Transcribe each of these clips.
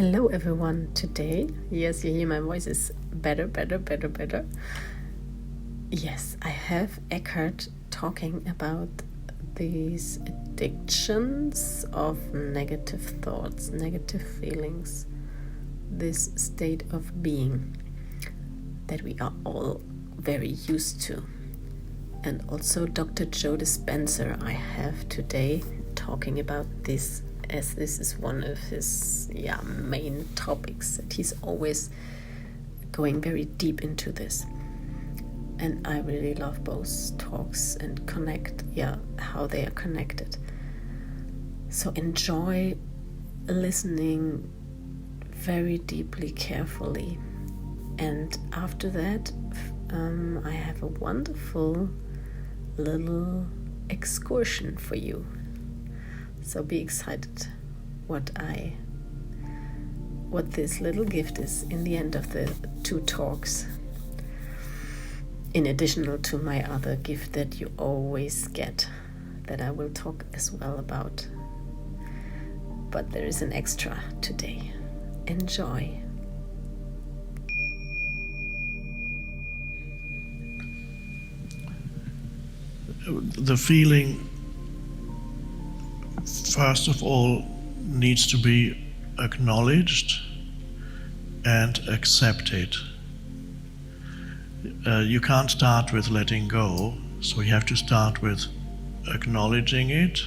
Hello everyone. Today, yes, you hear my voice is better. Yes, I have Eckhart talking about these addictions of negative thoughts, negative feelings, this state of being that we are all very used to. And also Dr. Joe Dispenza I have today talking about this, as this is one of his main topics, that he's always going very deep into this. And I really love both talks and how they are connected. So enjoy listening very deeply, carefully. And after that, I have a wonderful little excursion for you. So be excited what this little gift is in the end of the two talks, in addition to my other gift that you always get, that I will talk as well about. But there is an extra today. Enjoy. The feeling, first of all, needs to be acknowledged and accepted. You can't start with letting go, so you have to start with acknowledging it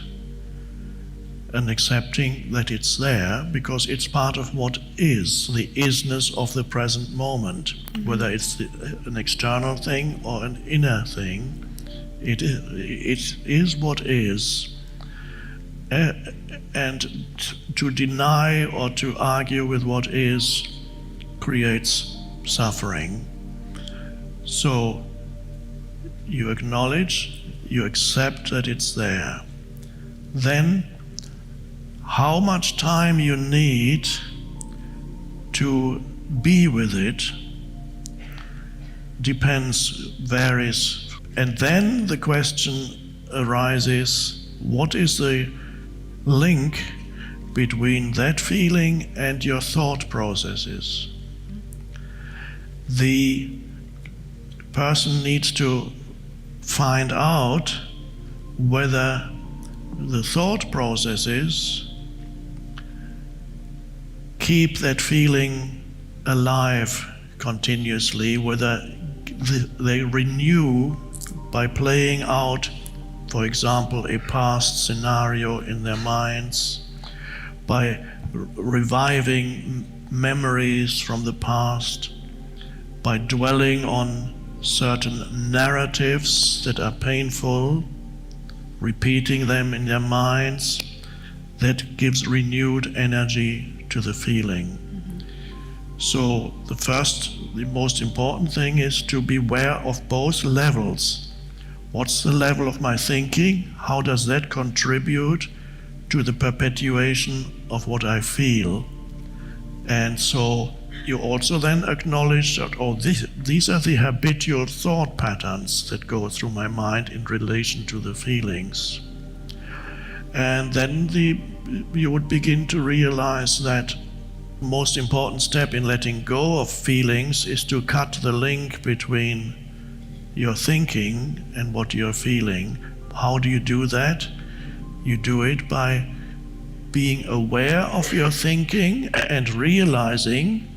and accepting that it's there, because it's part of what is, the isness of the present moment. Whether it's an external thing or an inner thing, it is what is. And to deny or to argue with what is creates suffering. So you acknowledge, you accept that it's there. Then how much time you need to be with it varies. And then the question arises, what is the link between that feeling and your thought processes? The person needs to find out whether the thought processes keep that feeling alive continuously, whether they renew by playing out, for example, a past scenario in their minds, by reviving memories from the past, by dwelling on certain narratives that are painful, repeating them in their minds. That gives renewed energy to the feeling. So the most important thing is to be aware of both levels. What's the level of my thinking? How does that contribute to the perpetuation of what I feel? And so you also then acknowledge that, these are the habitual thought patterns that go through my mind in relation to the feelings. And then you would begin to realize that the most important step in letting go of feelings is to cut the link between your thinking and what you're feeling. How do you do that? You do it by being aware of your thinking and realizing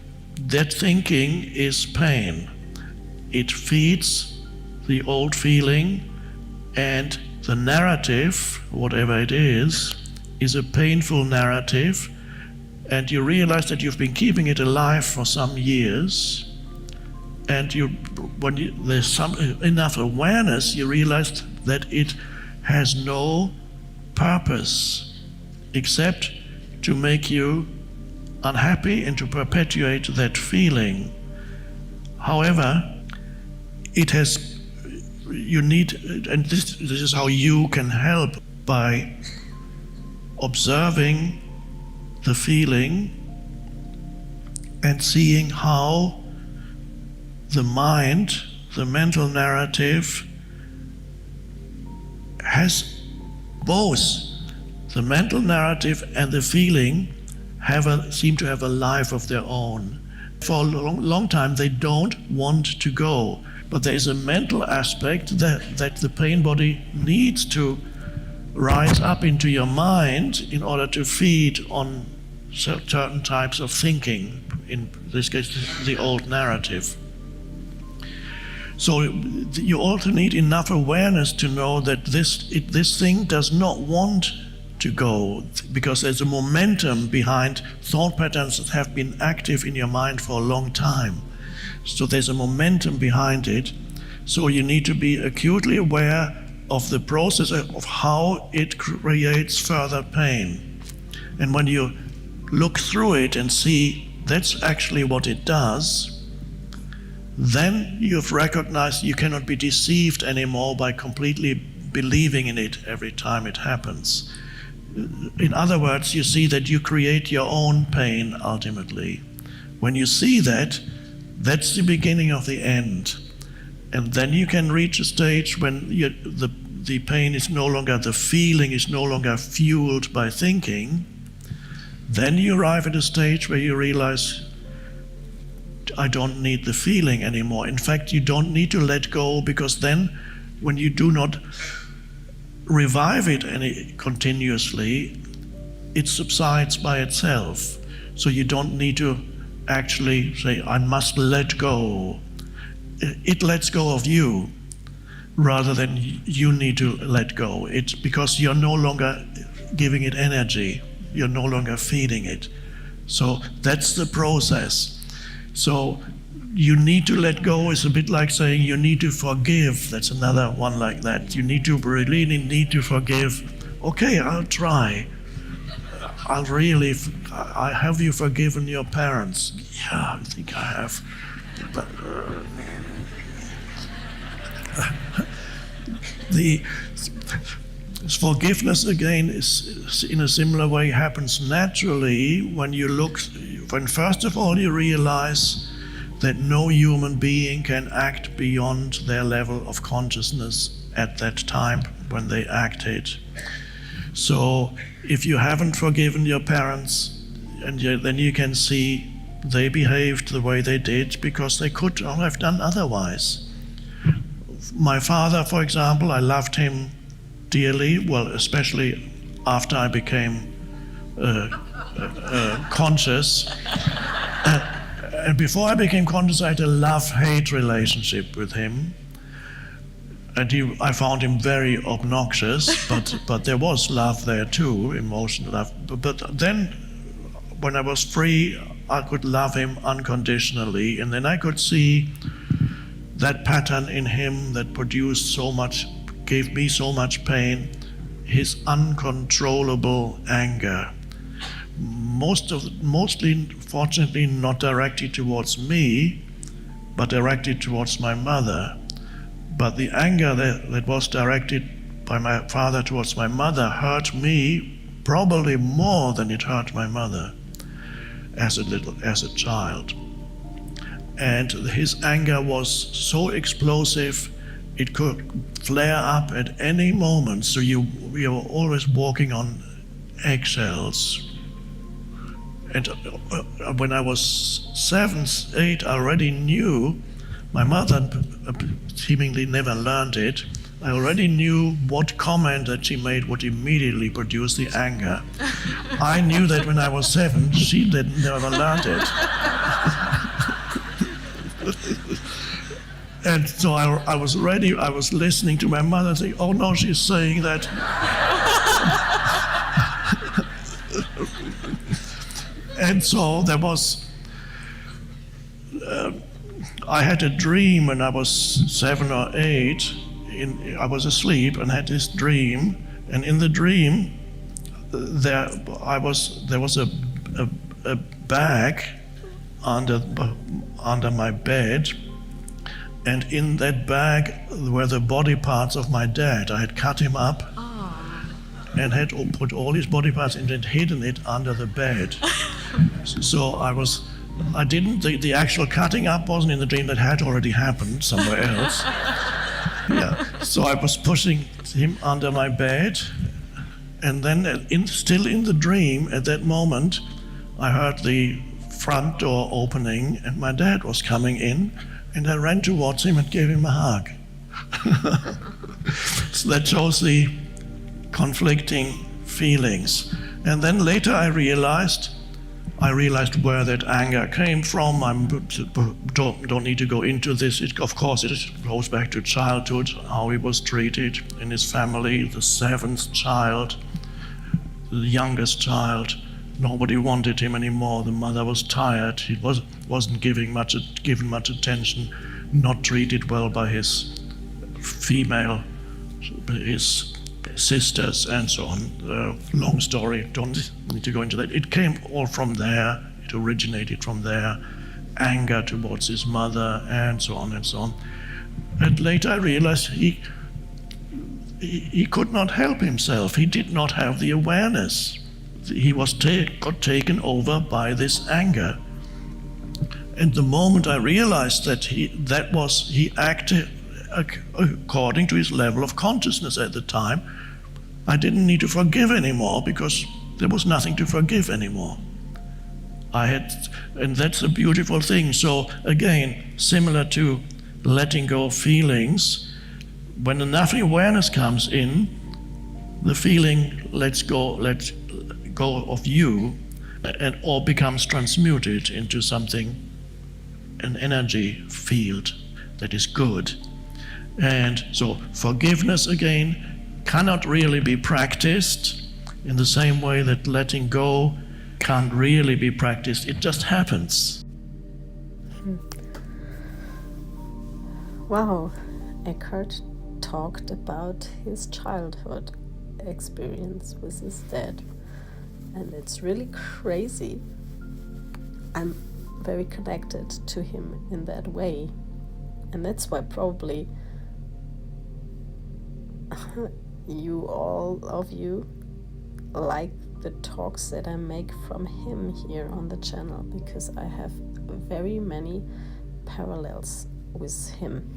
that thinking is pain. It feeds the old feeling, and the narrative, whatever it is a painful narrative, and you realize that you've been keeping it alive for some years. And when there's enough awareness, you realize that it has no purpose except to make you unhappy and to perpetuate that feeling. However, you need, and this is how you can help, by observing the feeling and seeing how the mind, the mental narrative, has both the mental narrative and the feeling seem to have a life of their own. For a long time they don't want to go, but there is a mental aspect that the pain body needs to rise up into your mind in order to feed on certain types of thinking, in this case the old narrative. So you also need enough awareness to know that this thing does not want to go, because there's a momentum behind thought patterns that have been active in your mind for a long time. So there's a momentum behind it. So you need to be acutely aware of the process of how it creates further pain. And when you look through it and see that's actually what it does, then you've recognized you cannot be deceived anymore by completely believing in it every time it happens. In other words, you see that you create your own pain ultimately. When you see that, that's the beginning of the end. And then you can reach a stage when the pain is no longer, the feeling is no longer fueled by thinking. Then you arrive at a stage where you realize, I don't need the feeling anymore. In fact, you don't need to let go, because then when you do not revive it continuously, it subsides by itself. So you don't need to actually say, I must let go. It lets go of you rather than you need to let go. It's because you're no longer giving it energy. You're no longer feeding it. So that's the process. So you need to let go is a bit like saying you need to forgive. That's another one like that. You really need to forgive. Okay, I'll try. Have you forgiven your parents? Yeah, I think I have. But the forgiveness again is in a similar way happens naturally when first of all you realize that no human being can act beyond their level of consciousness at that time when they acted. So if you haven't forgiven your parents, then you can see they behaved the way they did because they could not have done otherwise. My father, for example, I loved him dearly, well, especially after I became conscious. And before I became conscious, I had a love-hate relationship with him. And I found him very obnoxious, but there was love there too, emotional love. But then, when I was free, I could love him unconditionally, and then I could see that pattern in him that produced so much, gave me so much pain, his uncontrollable anger. Mostly, fortunately, not directed towards me, but directed towards my mother. But the anger that was directed by my father towards my mother hurt me probably more than it hurt my mother as a child. And his anger was so explosive, it could flare up at any moment. So we were always walking on eggshells. And when I was 7, 8, I already knew. My mother seemingly never learned it. I already knew what comment that she made would immediately produce the anger. I knew that when I was 7, she never learned it. And so I was ready, I was listening to my mother saying, oh no, she's saying that. And so there was, I had a dream when I was 7 or 8. I was asleep and had this dream, and in the dream there was a bag under my bed, and in that bag were the body parts of my dad. I had cut him up and had put all his body parts in and hidden it under the bed. So I didn't, the actual cutting up wasn't in the dream, that had already happened somewhere else. Yeah. So I was pushing him under my bed, and then still in the dream at that moment, I heard the front door opening and my dad was coming in, and I ran towards him and gave him a hug. So that shows the conflicting feelings. And then later I realized where that anger came from. I don't need to go into this. Of course, it goes back to childhood, how he was treated in his family, the seventh child, the youngest child. Nobody wanted him anymore. The mother was tired. He wasn't given much attention, not treated well by his sisters and so on. Long story, don't need to go into that. It came all from there. It originated from there. Anger towards his mother and so on and so on. And later I realized he could not help himself. He did not have the awareness. He got taken over by this anger. And the moment I realized that he acted according to his level of consciousness at the time, I didn't need to forgive anymore, because there was nothing to forgive anymore. And that's a beautiful thing. So again, similar to letting go of feelings, when enough awareness comes in, the feeling lets go of you, and or becomes transmuted into something, an energy field that is good. And so forgiveness, again, cannot really be practiced in the same way that letting go can't really be practiced. It just happens. Wow, Eckhart talked about his childhood experience with his dad, and it's really crazy. I'm very connected to him in that way, and that's why probably all of you like the talks that I make from him here on the channel, because I have very many parallels with him.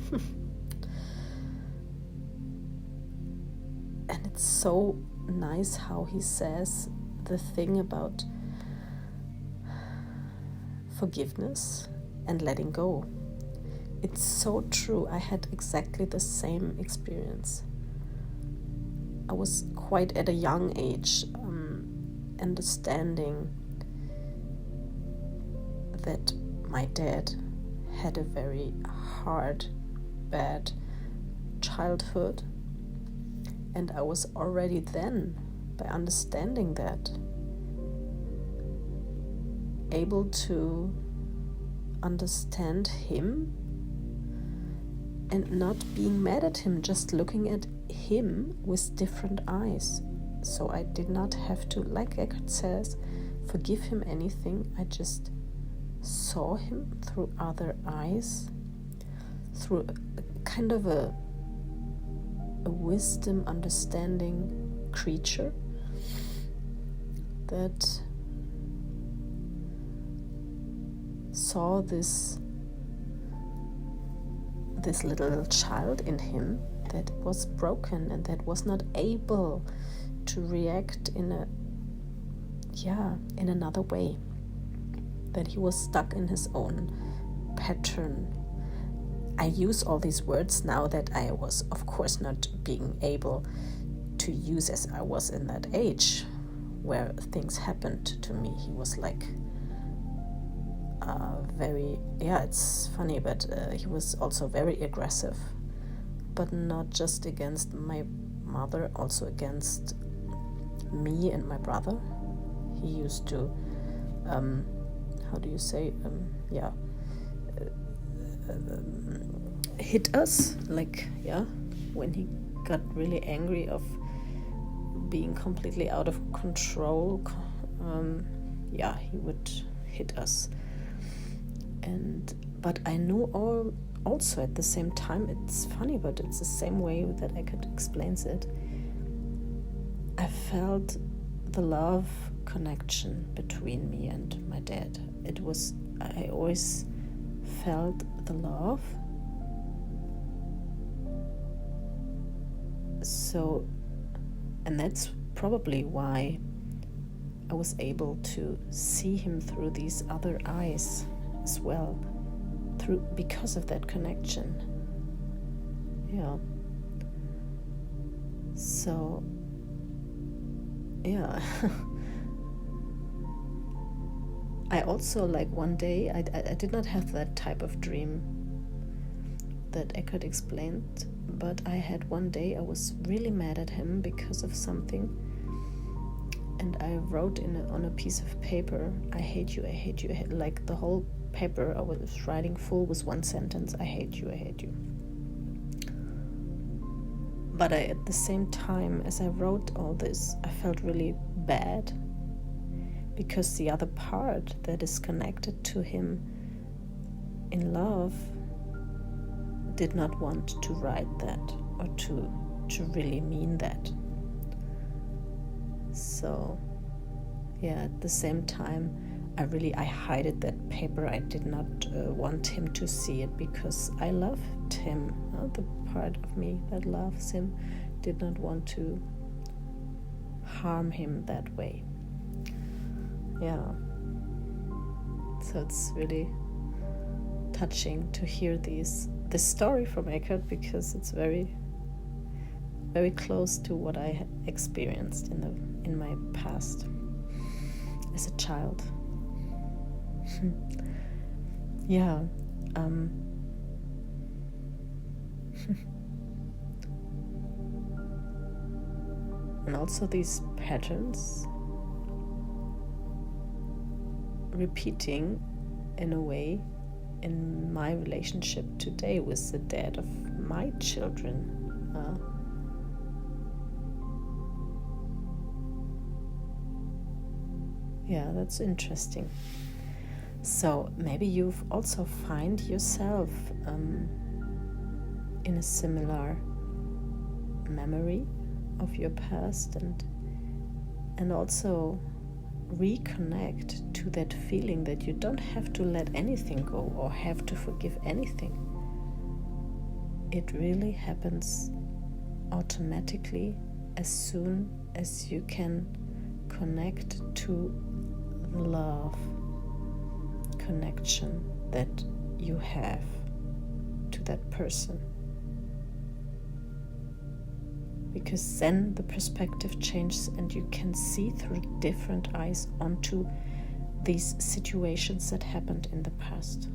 And it's so nice how he says the thing about forgiveness and letting go. It's so true. I had exactly the same experience. I was quite at a young age understanding that my dad had a very hard, bad childhood, and I was already then, by understanding that, able to understand him and not being mad at him, just looking at him with different eyes. So I did not have to, like Eckhart says, forgive him anything. I just saw him through other eyes, through a kind of a wisdom understanding creature that saw this little child in him that was broken and that was not able to react in another way, that he was stuck in his own pattern. I use all these words now that I was, of course, not being able to use as I was in that age where things happened to me. He was like it's funny, but he was also very aggressive, but not just against my mother, also against me and my brother. He used to hit us, when he got really angry of being completely out of control. He would hit us. But I knew also at the same time, it's funny, but it's the same way that Eckhart explains it. I felt the love connection between me and my dad. I always felt the love. So, and that's probably why I was able to see him through these other eyes as well, because of that connection. Yeah. So, yeah. I also, like, one day, I did not have that type of dream that Eckhart explained, but I had one day I was really mad at him because of something, and I wrote on a piece of paper, I hate you, I hate you, like the whole paper I was writing full was one sentence, I hate you, I hate you. But at the same time, as I wrote all this, I felt really bad, because the other part that is connected to him in love did not want to write that or to really mean that. So, yeah, at the same time, I hid that paper. I did not want him to see it because I loved him. The part of me that loves him did not want to harm him that way. Yeah. So it's really touching to hear this story from Eckhart, because it's very, very close to what I experienced in my past as a child. Yeah. And also these patterns repeating in a way in my relationship today with the dad of my children. Yeah, that's interesting. So maybe you also find yourself in a similar memory of your past, and also reconnect to that feeling that you don't have to let anything go or have to forgive anything. It really happens automatically as soon as you can connect to the love connection that you have to that person. Because then the perspective changes and you can see through different eyes onto these situations that happened in the past.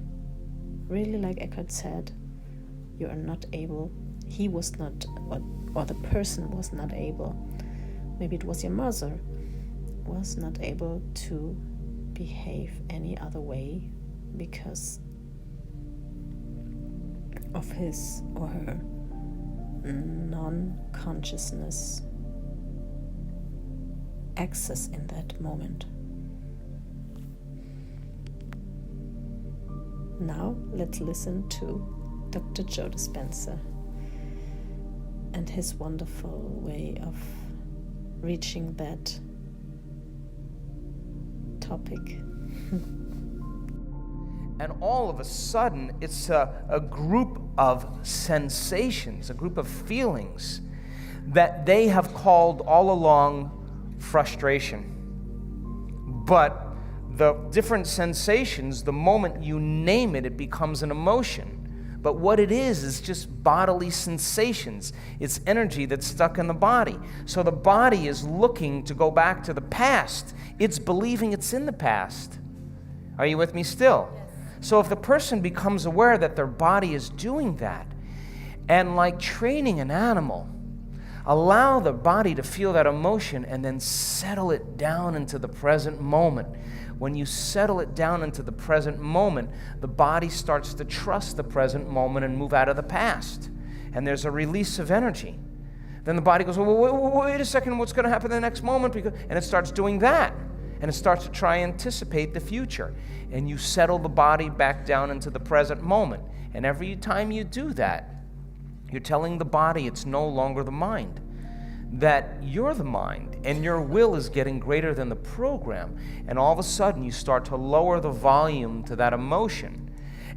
Really, like Eckhart said, you are not able, he was not, or the person was not able, maybe it was your mother, was not able to behave any other way because of his or her non-consciousness access in that moment. Now let's listen to Dr. Joe Dispenza and his wonderful way of reaching that topic. And all of a sudden, it's a group of sensations, a group of feelings that they have called all along frustration. But the different sensations, the moment you name it, it becomes an emotion. But what it is just bodily sensations. It's energy that's stuck in the body. So the body is looking to go back to the past. It's believing it's in the past. Are you with me still? Yes. So if the person becomes aware that their body is doing that, and like training an animal, allow the body to feel that emotion and then settle it down into the present moment. When you settle it down into the present moment, the body starts to trust the present moment and move out of the past. And there's a release of energy. Then the body goes, well, wait a second, what's going to happen in the next moment? And it starts doing that. And it starts to try and anticipate the future. And you settle the body back down into the present moment. And every time you do that, you're telling the body it's no longer the mind, that you're the mind, and your will is getting greater than the program. And all of a sudden, you start to lower the volume to that emotion.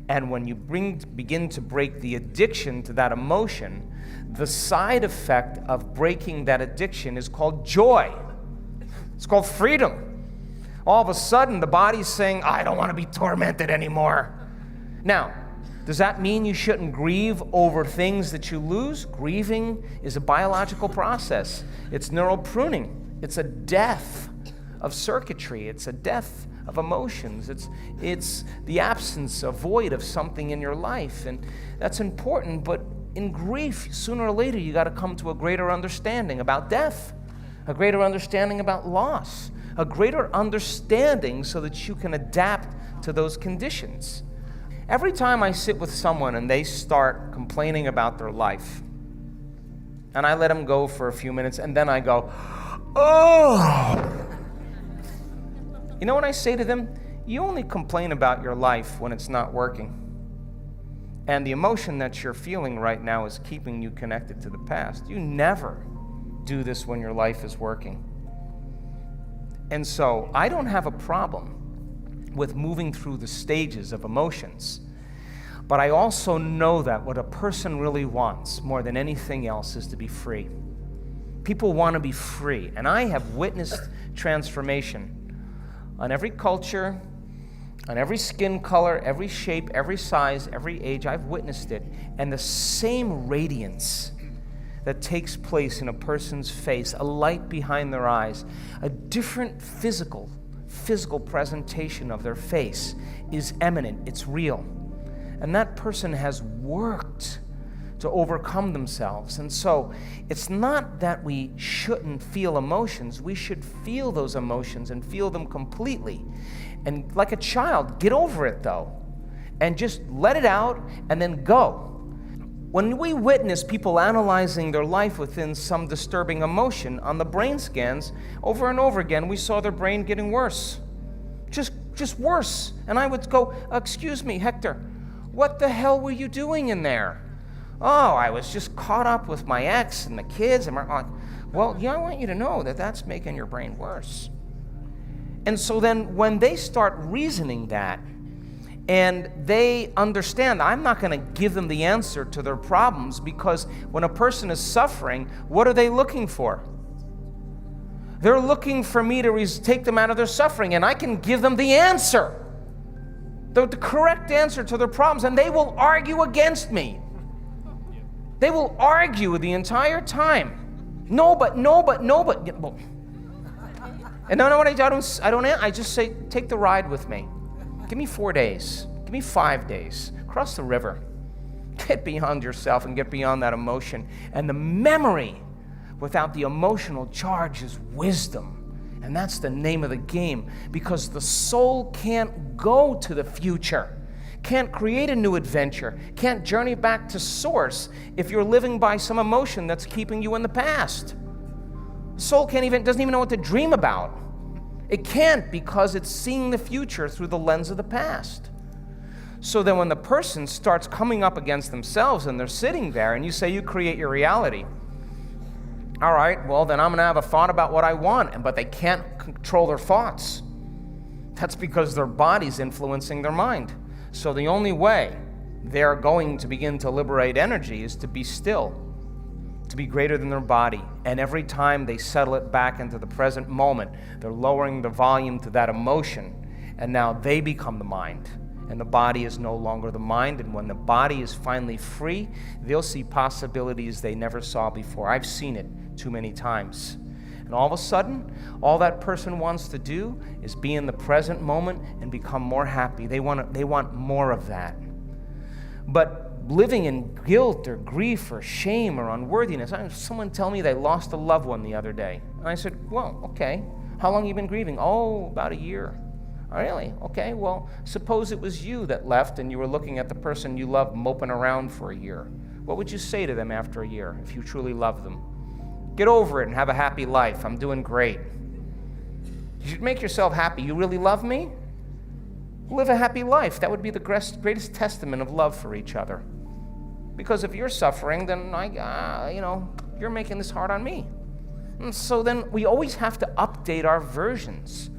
And when you begin to break the addiction to that emotion, the side effect of breaking that addiction is called joy. It's called freedom. all of a sudden the body's saying, I don't want to be tormented anymore. Now, does that mean you shouldn't grieve over things that you lose? Grieving is a biological process. It's neural pruning. It's a death of circuitry. It's a death of emotions. It's the absence, a void of something in your life. And that's important, but in grief, sooner or later, you got to come to a greater understanding about death, a greater understanding about loss, a greater understanding so that you can adapt to those conditions. Every time I sit with someone and they start complaining about their life, and I let them go for a few minutes, and then I go, oh! You know what I say to them? You only complain about your life when it's not working. And the emotion that you're feeling right now is keeping you connected to the past. You never do this when your life is working. And so I don't have a problem with moving through the stages of emotions. But I also know that what a person really wants more than anything else is to be free. People want to be free. And I have witnessed transformation on every culture, on every skin color, every shape, every size, every age. I've witnessed it. And the same radiance that takes place in a person's face, a light behind their eyes, a different physical presentation of their face is eminent, it's real. And that person has worked to overcome themselves. And so it's not that we shouldn't feel emotions. We should feel those emotions and feel them completely. And like a child, get over it though, and just let it out and then go. When we witness people analyzing their life within some disturbing emotion on the brain scans, over and over again, we saw their brain getting worse. Just worse. And I would go, excuse me, Hector, what the hell were you doing in there? Oh, I was just caught up with my ex and the kids. And I'm like, well, yeah, I want you to know that that's making your brain worse. And so then when they start reasoning that, and they understand, I'm not going to give them the answer to their problems, because when a person is suffering, what are they looking for? They're looking for me to take them out of their suffering, and I can give them the answer, the correct answer to their problems, and they will argue against me. They will argue the entire time. No, but. Well, and no, what I just say, take the ride with me. Give me 4 days. Give me 5 days. Cross the river. Get beyond yourself and get beyond that emotion. And the memory without the emotional charge is wisdom. And that's the name of the game, because the soul can't go to the future, can't create a new adventure, can't journey back to source if you're living by some emotion that's keeping you in the past. The soul doesn't even know what to dream about. It can't, because it's seeing the future through the lens of the past. So then when the person starts coming up against themselves and they're sitting there and you say you create your reality, all right, well then I'm going to have a thought about what I want, but they can't control their thoughts. That's because their body's influencing their mind. So the only way they're going to begin to liberate energy is to be still, to be greater than their body. And every time they settle it back into the present moment, they're lowering the volume to that emotion, and now they become the mind, and the body is no longer the mind. And when the body is finally free, they'll see possibilities they never saw before. I've seen it too many times. And all of a sudden, all that person wants to do is be in the present moment and become more happy. They want more of that. But living in guilt or grief or shame or unworthiness. I had someone tell me they lost a loved one the other day. And I said, well, okay. How long have you been grieving? Oh, about a year. Oh, really? Okay, well, suppose it was you that left and you were looking at the person you loved moping around for a year. What would you say to them after a year if you truly loved them? Get over it and have a happy life. I'm doing great. You should make yourself happy. You really love me? Live a happy life. That would be the greatest testament of love for each other. Because if you're suffering, then you're making this hard on me. And so then we always have to update our versions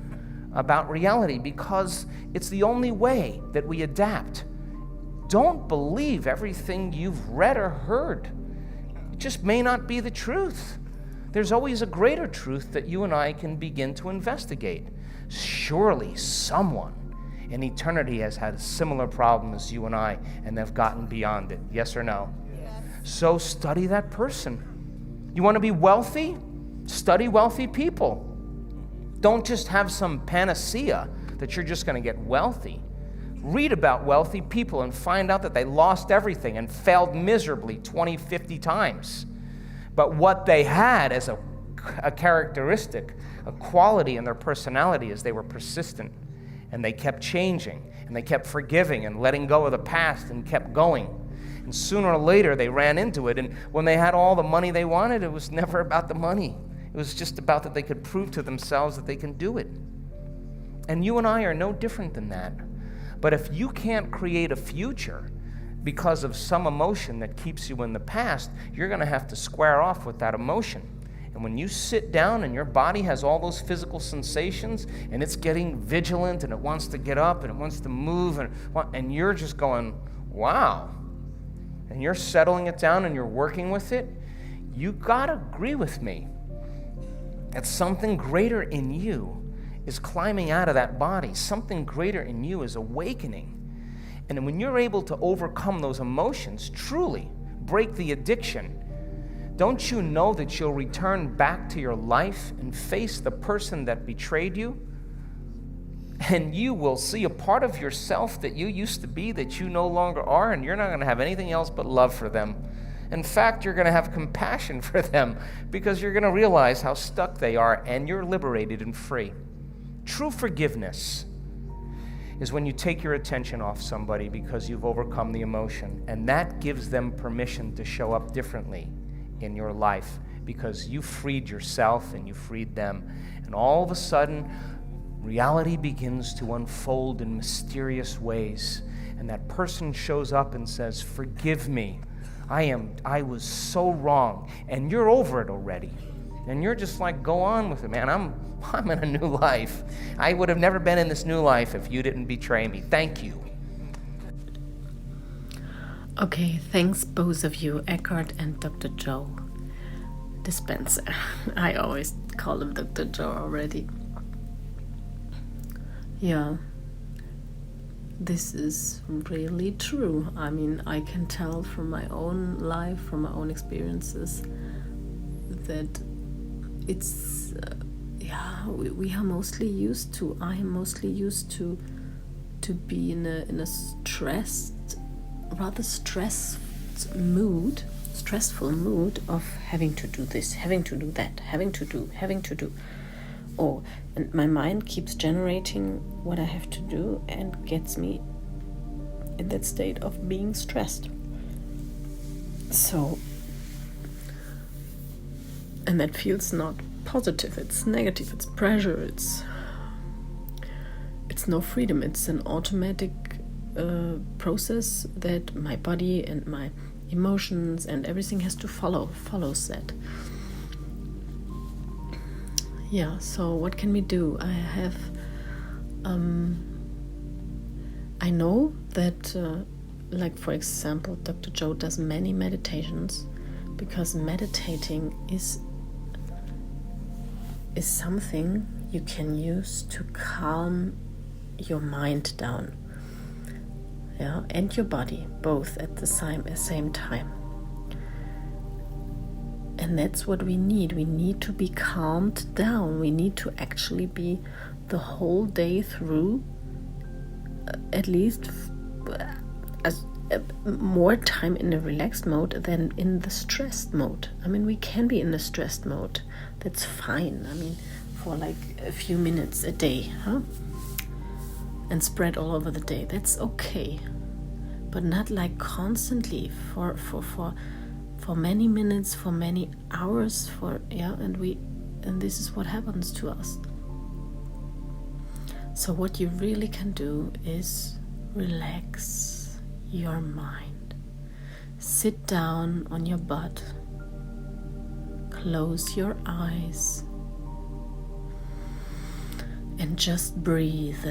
about reality, because it's the only way that we adapt. Don't believe everything you've read or heard. It just may not be the truth. There's always a greater truth that you and I can begin to investigate. surely someone in eternity has had a similar problem as you and I, and they've gotten beyond it. Yes or no? Yes. So study that person. You want to be wealthy? Study wealthy people. Don't just have some panacea that you're just going to get wealthy. Read about wealthy people and find out that they lost everything and failed miserably 20, 50 times. But what they had as a characteristic, a quality in their personality is they were persistent, and they kept changing, and they kept forgiving and letting go of the past and kept going. And sooner or later they ran into it, and when they had all the money they wanted, it was never about the money. It was just about that they could prove to themselves that they can do it. And you and I are no different than that. But if you can't create a future because of some emotion that keeps you in the past, you're going to have to square off with that emotion. And when you sit down and your body has all those physical sensations and it's getting vigilant and it wants to get up and it wants to move and you're just going, wow, and you're settling it down and you're working with it, you got to agree with me that something greater in you is climbing out of that body. Something greater in you is awakening. And when you're able to overcome those emotions, truly break the addiction, don't you know that you'll return back to your life and face the person that betrayed you? And you will see a part of yourself that you used to be that you no longer are, and you're not going to have anything else but love for them. In fact, you're going to have compassion for them because you're going to realize how stuck they are, and you're liberated and free. True forgiveness is when you take your attention off somebody because you've overcome the emotion, and that gives them permission to show up differently in your life because you freed yourself and you freed them. And all of a sudden, reality begins to unfold in mysterious ways, and that person shows up and says, "Forgive me. I was so wrong," and you're over it already. And you're just like, go on with it, man. I'm in a new life. I would have never been in this new life if you didn't betray me. Thank you. Okay, thanks both of you, Eckhart and Dr. Joe Dispenza. I always call him Dr. Joe already. Yeah, this is really true. I mean, I can tell from my own life, from my own experiences, that it's, we are mostly used to, I am mostly used to be in a rather stressful mood of having to do this, having to do that, having to do. Oh, and my mind keeps generating what I have to do and gets me in that state of being stressed. So, and that feels not positive, it's negative, it's pressure, it's no freedom, it's an automatic process that my body and my emotions and everything has to follows that. Yeah, so what can we do? I know that, like for example, Dr. Joe does many meditations because meditating is something you can use to calm your mind down, yeah, and your body, both at the same time. And that's what we need. We need to be calmed down. We need to actually be the whole day through, at least more time in the relaxed mode than in the stressed mode. I mean, we can be in the stressed mode. That's fine. I mean, for like a few minutes a day, huh? And spread all over the day. That's okay. But not like constantly for many minutes, for many hours, and this is what happens to us. So what you really can do is relax your mind. Sit down on your butt. Close your eyes. And just breathe.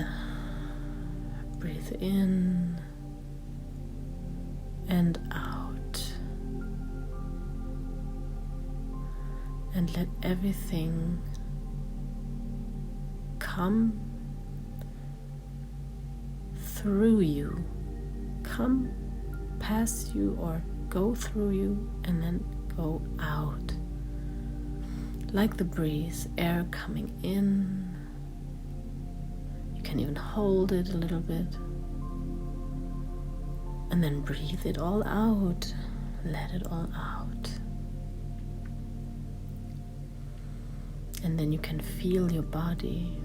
Breathe in and out. And let everything come through you, come past you or go through you and then go out. Like the breeze, air coming in. You can even hold it a little bit. And then breathe it all out. Let it all out. And then you can feel your body.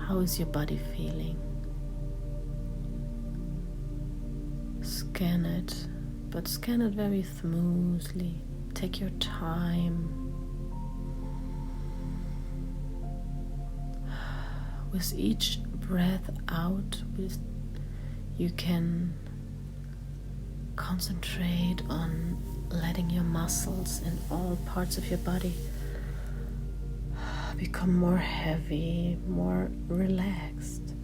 How is your body feeling? Scan it, but scan it very smoothly. Take your time. With each breath out, you can concentrate on letting your muscles in all parts of your body become more heavy, more relaxed.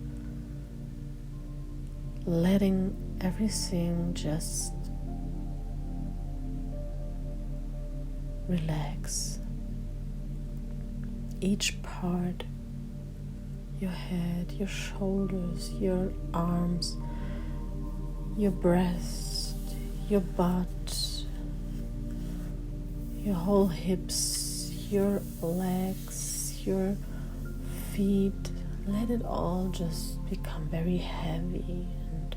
Letting everything just relax. Each part, your head, your shoulders, your arms, your breast, your butt, your whole hips, your legs, your feet. Let it all just become very heavy and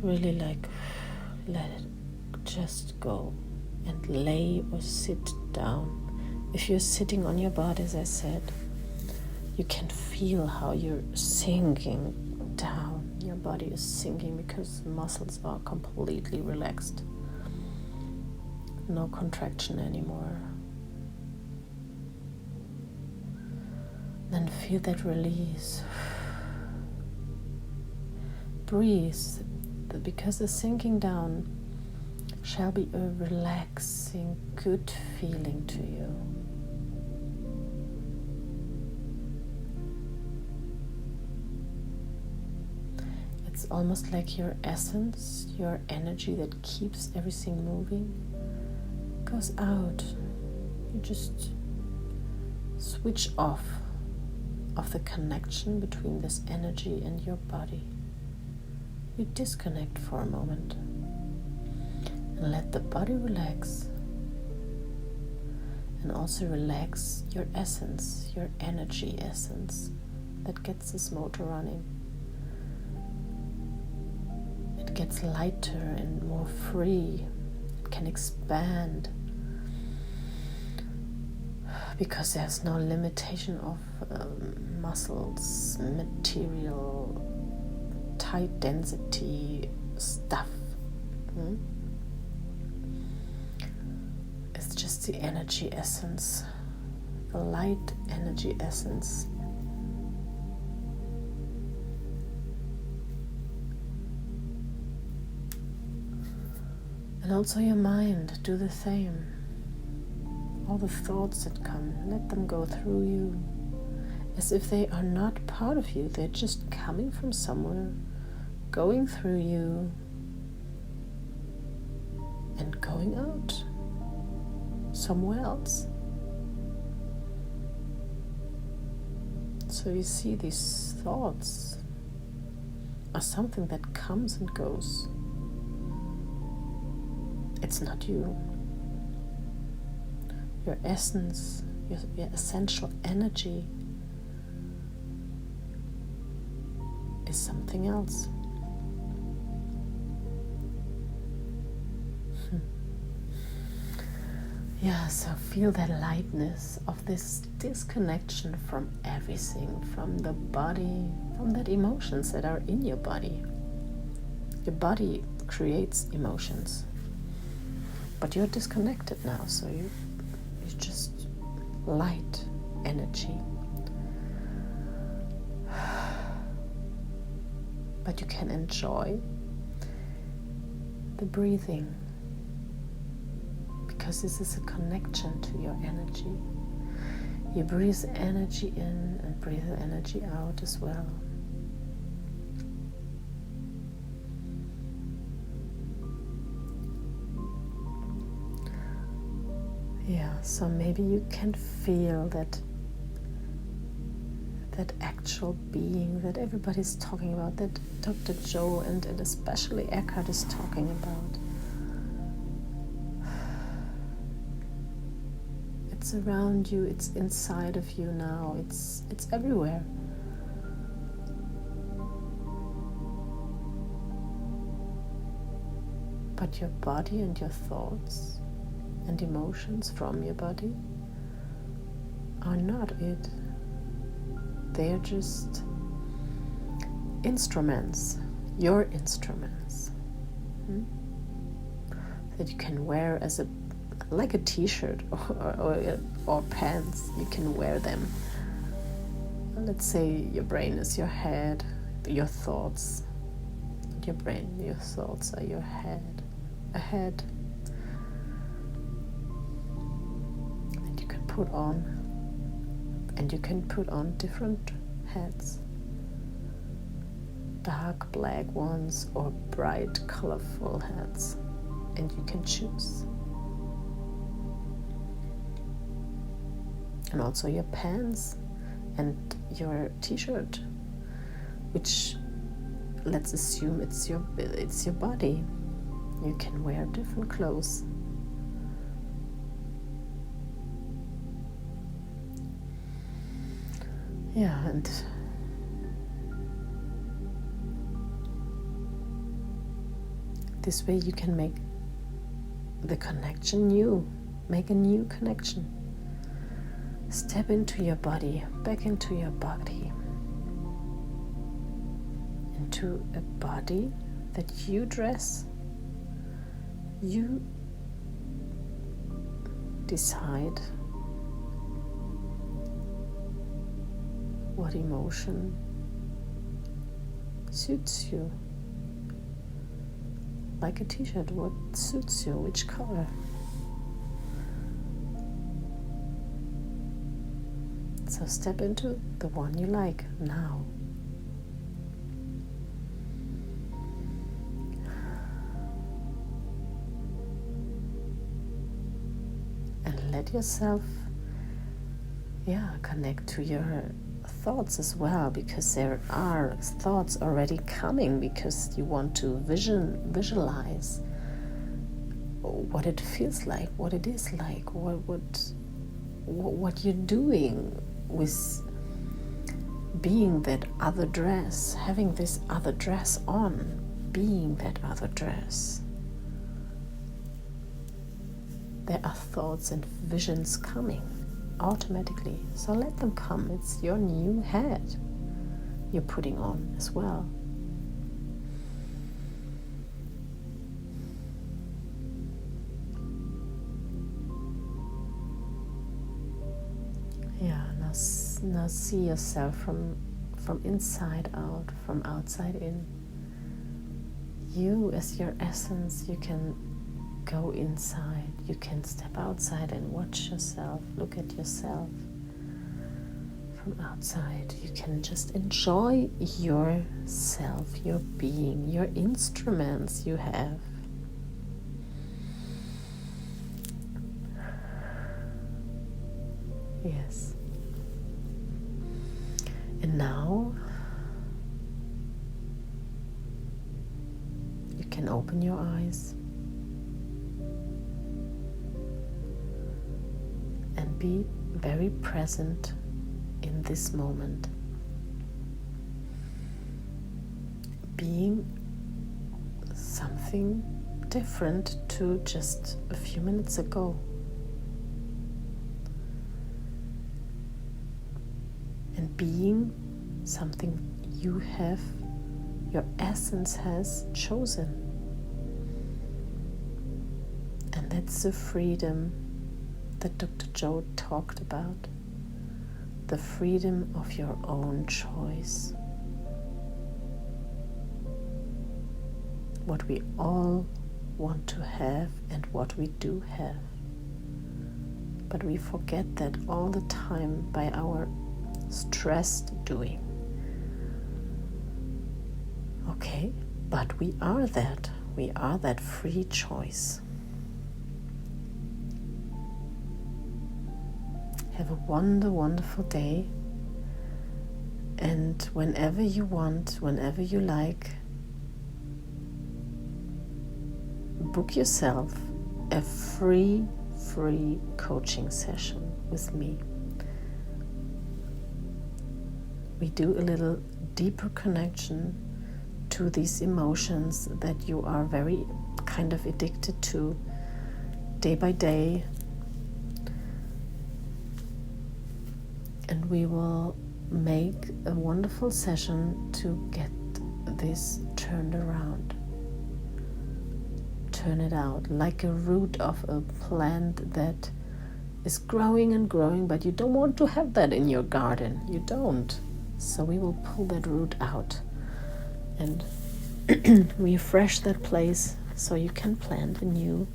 really let it just go, and lay or sit down. If you're sitting on your butt, as I said, you can feel how you're sinking down. Your body is sinking because muscles are completely relaxed. No contraction anymore. Then feel that release. Breathe, because the sinking down shall be a relaxing, good feeling to you. It's almost like your essence, your energy that keeps everything moving, goes out. You just switch off of the connection between this energy and your body. You disconnect for a moment and let the body relax, and also relax your essence, your energy essence that gets this motor running. It gets lighter and more free. It can expand because there's no limitation of muscles, material, tight density stuff. It's just the energy essence, the light energy essence. And also your mind, do the same. All the thoughts that come, let them go through you as if they are not part of you. They're just coming from somewhere, going through you and going out somewhere else. So you see, these thoughts are something that comes and goes. It's not you. Your essence, your essential energy is something else. Yeah, so feel that lightness of this disconnection from everything, from the body, from that emotions that are in your body. Your body creates emotions, but you're disconnected now, so you're just light energy. But you can enjoy the breathing, because this is a connection to your energy. You breathe energy in and breathe energy out as well. Yeah, so maybe you can feel that that actual being that everybody's talking about, that Dr. Joe and especially Eckhart is talking about. It's around you, it's inside of you now, it's everywhere. But your body and your thoughts and emotions from your body are not it. They're just instruments, your instruments, that you can wear as like a t-shirt or pants. You can wear them. Let's say your brain is your head, your thoughts. Your brain, your thoughts are your head. A head that you can put on, and you can put on different heads, dark black ones or bright colorful heads, and you can choose. And also your pants and your t-shirt, which, let's assume it's your body. You can wear different clothes. Yeah, and this way you can make the connection new. Make a new connection. Step into your body, back into your body. Into a body that you dress. You decide what emotion suits you. Like a t-shirt, what suits you, which color. So step into the one you like now. Let yourself connect to your thoughts as well, because there are thoughts already coming, because you want to visualize what it feels like, what it is like, what you're doing with being that other dress, having this other dress on, being that other dress. There are thoughts and visions coming automatically, so let them come. It's your new head you're putting on as well. Yeah, now see yourself from inside out, from outside in. You as your essence, you can go inside, you can step outside and watch yourself, look at yourself from outside. You can just enjoy yourself, your being, your instruments you have. Yes. And now you can open your eyes and be very present in this moment. Being something different to just a few minutes ago. And being something you have, your essence has chosen. And that's the freedom that Dr. Joe talked about. The freedom of your own choice. What we all want to have and what we do have. But we forget that all the time by our stressed doing. Okay, but we are that free choice. Have a wonderful day, And whenever you want, whenever you like, book yourself a free coaching session with me. We do a little deeper connection to these emotions that you are very kind of addicted to day by day. And we will make a wonderful session to get this turned around. Turn it out like a root of a plant that is growing and growing, but you don't want to have that in your garden. You don't. So we will pull that root out and refresh that place so you can plant a new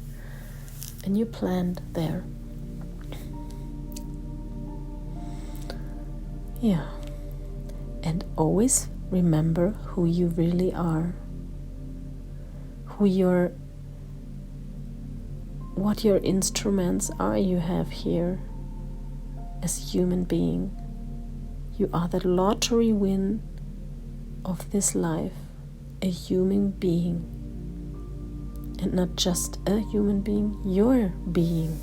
plant there. Yeah. And always remember who you really are, what your instruments are you have here as a human being. You are the lottery win of this life, a human being. And not just a human being, your being,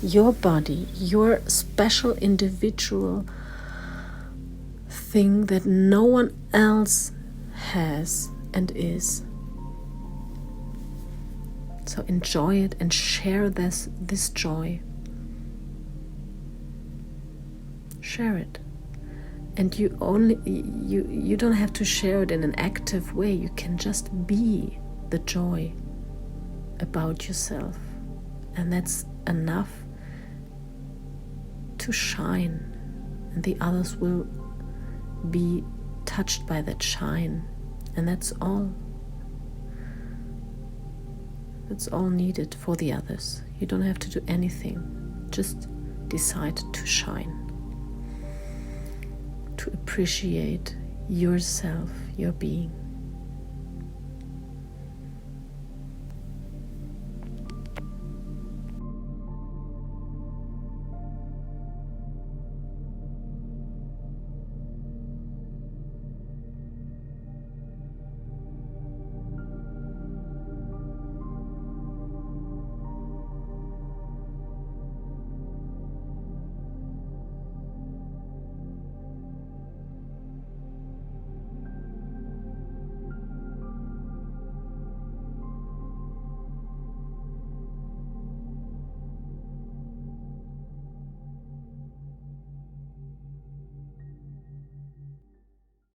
your body, your special individual thing that no one else has and is. So enjoy it and share this joy. Share it. And you don't have to share it in an active way. You can just be the joy about yourself. And that's enough to shine. And the others will be touched by that shine. And that's all. That's all needed for the others. You don't have to do anything. Just decide to shine. To appreciate yourself, your being.